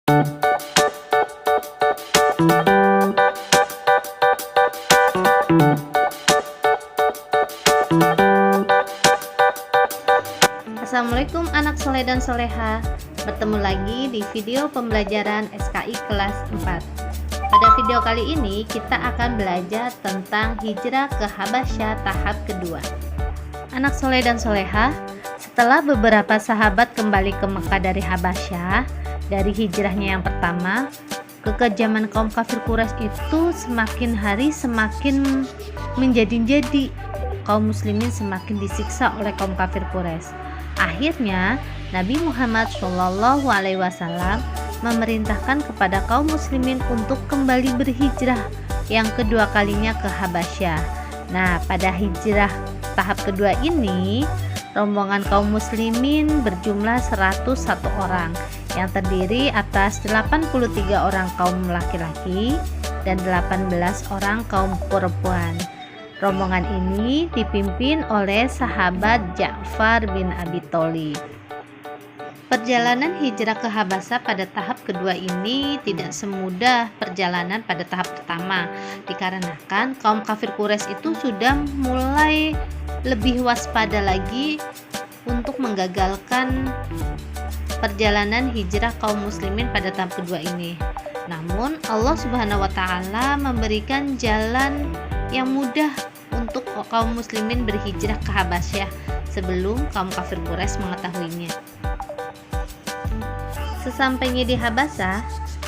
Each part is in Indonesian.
Assalamualaikum anak soleh dan soleha. Bertemu lagi di video pembelajaran SKI kelas 4. Pada video kali ini kita akan belajar tentang hijrah ke Habasyah tahap kedua. Anak soleh dan soleha, setelah beberapa sahabat kembali ke Mekah dari Habasyah, dari hijrahnya yang pertama, kekejaman kaum kafir Quraisy itu semakin hari semakin menjadi-jadi. Kaum muslimin semakin disiksa oleh kaum kafir Quraisy. Akhirnya Nabi Muhammad SAW memerintahkan kepada kaum muslimin untuk kembali berhijrah yang kedua kalinya ke Habasyah. Nah, pada hijrah tahap kedua ini, rombongan kaum muslimin berjumlah 101 orang yang terdiri atas 83 orang kaum laki-laki dan 18 orang kaum perempuan. Rombongan ini dipimpin oleh sahabat Ja'far bin Abi Thalib. Perjalanan hijrah ke Habasyah pada tahap kedua ini tidak semudah perjalanan pada tahap pertama, dikarenakan kaum kafir Quraisy itu sudah mulai lebih waspada lagi untuk menggagalkan perjalanan hijrah kaum muslimin pada tahap kedua ini. Namun Allah Subhanahu wa taala memberikan jalan yang mudah untuk kaum muslimin berhijrah ke Habasyah sebelum kaum kafir Quraisy mengetahuinya. Sesampainya di Habasyah,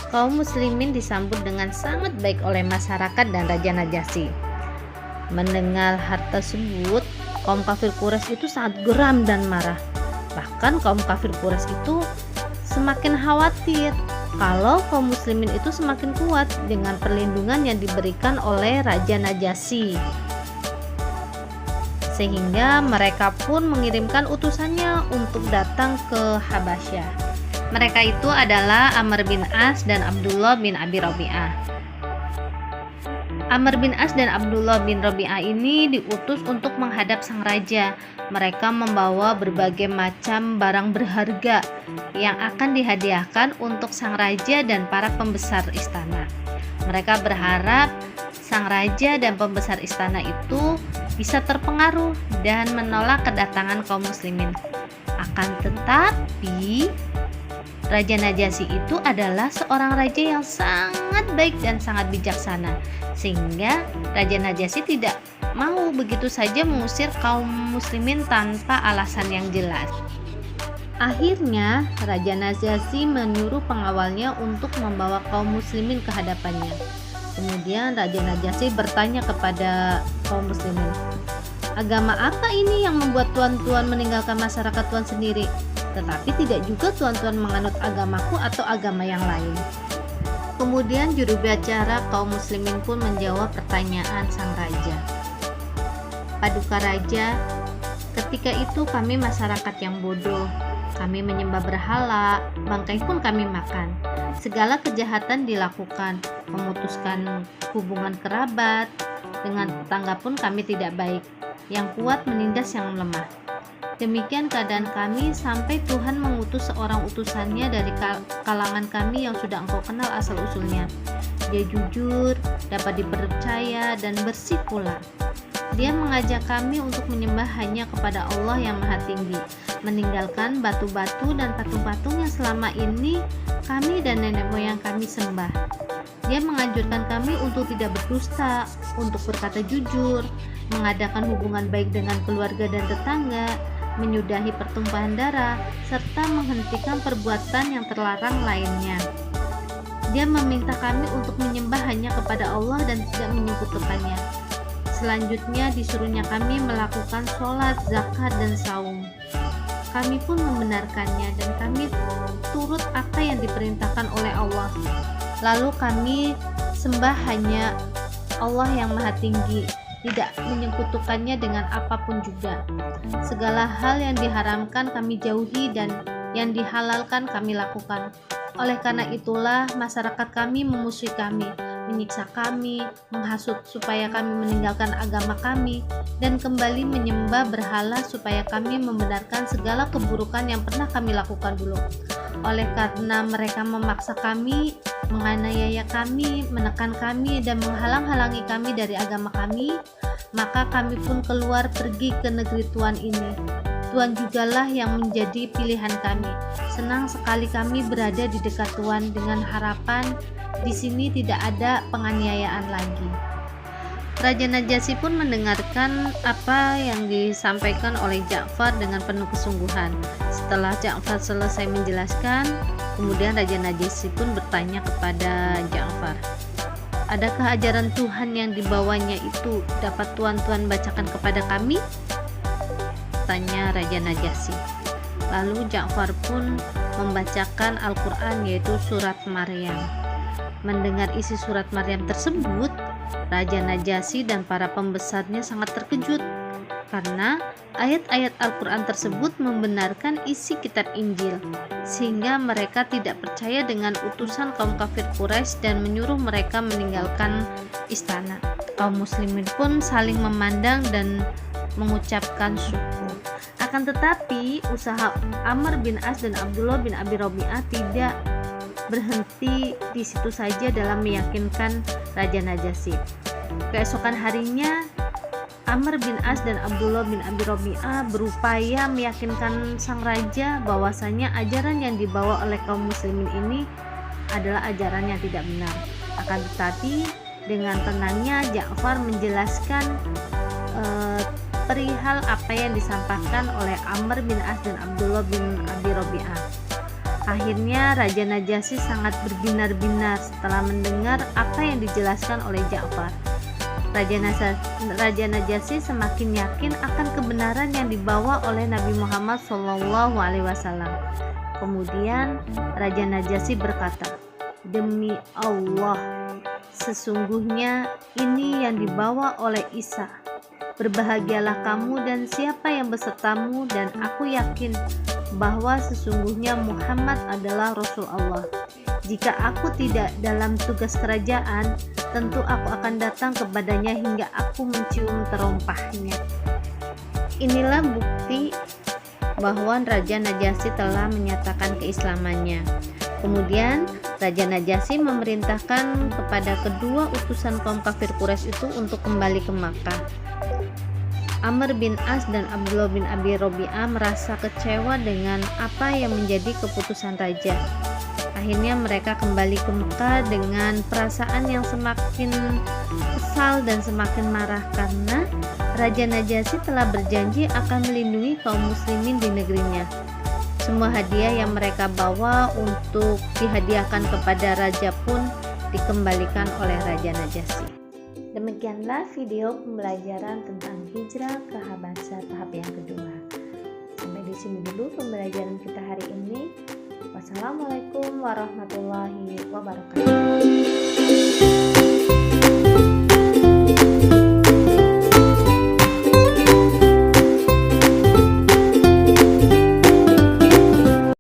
kaum muslimin disambut dengan sangat baik oleh masyarakat dan Raja Najasyi. Mendengar hal tersebut, kaum kafir Quraisy itu sangat geram dan marah. Bahkan kaum kafir Quraisy itu semakin khawatir kalau kaum muslimin itu semakin kuat dengan perlindungan yang diberikan oleh Raja Najasyi. Sehingga mereka pun mengirimkan utusannya untuk datang ke Habasyah. Mereka itu adalah Amr bin As dan Abdullah bin Abi Rabi'ah. Amr bin As dan Abdullah bin Rabi'ah ini diutus untuk menghadap sang raja. Mereka membawa berbagai macam barang berharga yang akan dihadiahkan untuk sang raja dan para pembesar istana. Mereka berharap sang raja dan pembesar istana itu bisa terpengaruh dan menolak kedatangan kaum muslimin. Akan tetapi Raja Najasyi itu adalah seorang raja yang sangat baik dan sangat bijaksana, sehingga Raja Najasyi tidak mau begitu saja mengusir kaum muslimin tanpa alasan yang jelas. Akhirnya Raja Najasyi menyuruh pengawalnya untuk membawa kaum muslimin ke hadapannya. Kemudian Raja Najasyi bertanya kepada kaum muslimin, "Agama apa ini yang membuat tuan-tuan meninggalkan masyarakat tuan sendiri? Tetapi tidak juga tuan-tuan menganut agamaku atau agama yang lain?" Kemudian juru bicara kaum muslimin pun menjawab pertanyaan sang raja. "Paduka raja, ketika itu kami masyarakat yang bodoh. Kami menyembah berhala, bangkai pun kami makan. Segala kejahatan dilakukan, memutuskan hubungan kerabat, dengan tetangga pun kami tidak baik. Yang kuat menindas yang lemah. Demikian keadaan kami sampai Tuhan mengutus seorang utusannya dari kalangan kami yang sudah engkau kenal asal-usulnya. Dia jujur, dapat dipercaya, dan bersih pula. Dia mengajak kami untuk menyembah hanya kepada Allah yang Maha Tinggi, meninggalkan batu-batu dan patung-patung yang selama ini kami dan nenek moyang kami sembah. Dia menganjurkan kami untuk tidak berdusta, untuk berkata jujur, mengadakan hubungan baik dengan keluarga dan tetangga, menyudahi pertumpahan darah, serta menghentikan perbuatan yang terlarang lainnya. Dia meminta kami untuk menyembah hanya kepada Allah dan tidak menyekutukannya. Selanjutnya disuruhnya kami melakukan sholat, zakat, dan saum. Kami pun membenarkannya dan kami turut apa yang diperintahkan oleh Allah. Lalu kami sembah hanya Allah yang Maha Tinggi, tidak menyekutukannya dengan apapun juga. Segala hal yang diharamkan kami jauhi dan yang dihalalkan kami lakukan. Oleh karena itulah masyarakat kami memusuhi kami. menyiksa kami, menghasut supaya kami meninggalkan agama kami, dan kembali menyembah berhala supaya kami membenarkan segala keburukan yang pernah kami lakukan dulu. Oleh karena mereka memaksa kami, menganiaya kami, menekan kami, dan menghalang-halangi kami dari agama kami, maka kami pun keluar pergi ke negeri Tuhan ini. Tuhan jugalah yang menjadi pilihan kami. Senang sekali kami berada di dekat Tuhan dengan harapan di sini tidak ada penganiayaan lagi. Raja Najasyi pun mendengarkan apa yang disampaikan oleh Ja'far dengan penuh kesungguhan. Setelah Ja'far selesai menjelaskan, kemudian Raja Najasyi pun bertanya kepada Ja'far, "Adakah ajaran Tuhan yang dibawanya itu dapat Tuhan bacakan kepada kami?" tanya Raja Najasyi. Lalu Ja'far pun membacakan Al-Quran, yaitu surat Maryam. Mendengar isi surat Maryam tersebut, Raja Najasyi dan para pembesarnya sangat terkejut karena ayat-ayat Al-Quran tersebut membenarkan isi kitab Injil, sehingga mereka tidak percaya dengan utusan kaum kafir Quraisy dan menyuruh mereka meninggalkan istana. Kaum muslimin pun saling memandang dan mengucapkan syukur. Akan tetapi usaha Amr bin As dan Abdullah bin Abi Rabi'ah tidak berhenti di situ saja dalam meyakinkan Raja Najasyi. Keesokan harinya, Amr bin As dan Abdullah bin Abi Rabi'ah berupaya meyakinkan sang raja bahwasanya ajaran yang dibawa oleh kaum muslimin ini adalah ajaran yang tidak benar. Akan tetapi dengan tenangnya Ja'far menjelaskan perihal apa yang disampaikan oleh Amr bin As dan Abdullah bin Abi Rabi'ah. Akhirnya Raja Najasyi sangat berbinar-binar setelah mendengar apa yang dijelaskan oleh Ja'far. Raja Najasyi semakin yakin akan kebenaran yang dibawa oleh Nabi Muhammad SAW. Kemudian Raja Najasyi berkata, "Demi Allah, sesungguhnya ini yang dibawa oleh Isa. Berbahagialah kamu dan siapa yang besertamu, dan aku yakin bahwa sesungguhnya Muhammad adalah Rasul Allah. Jika aku tidak dalam tugas kerajaan, tentu aku akan datang kepadanya hingga aku mencium terompahnya." Inilah bukti bahwa Raja Najasyi telah menyatakan keislamannya. Kemudian Raja Najasyi memerintahkan kepada kedua utusan kaum kafir Quraisy itu untuk kembali ke Makkah. Amr bin As dan Abdullah bin Abi Rabi'ah merasa kecewa dengan apa yang menjadi keputusan raja. Akhirnya mereka kembali ke Mekah dengan perasaan yang semakin kesal dan semakin marah karena Raja Najasyi telah berjanji akan melindungi kaum muslimin di negerinya. Semua hadiah yang mereka bawa untuk dihadiahkan kepada raja pun dikembalikan oleh Raja Najasyi. Demikianlah video pembelajaran tentang hijrah ke Habasyah tahap yang kedua. Sampai di sini dulu pembelajaran kita hari ini. Wassalamualaikum warahmatullahi wabarakatuh.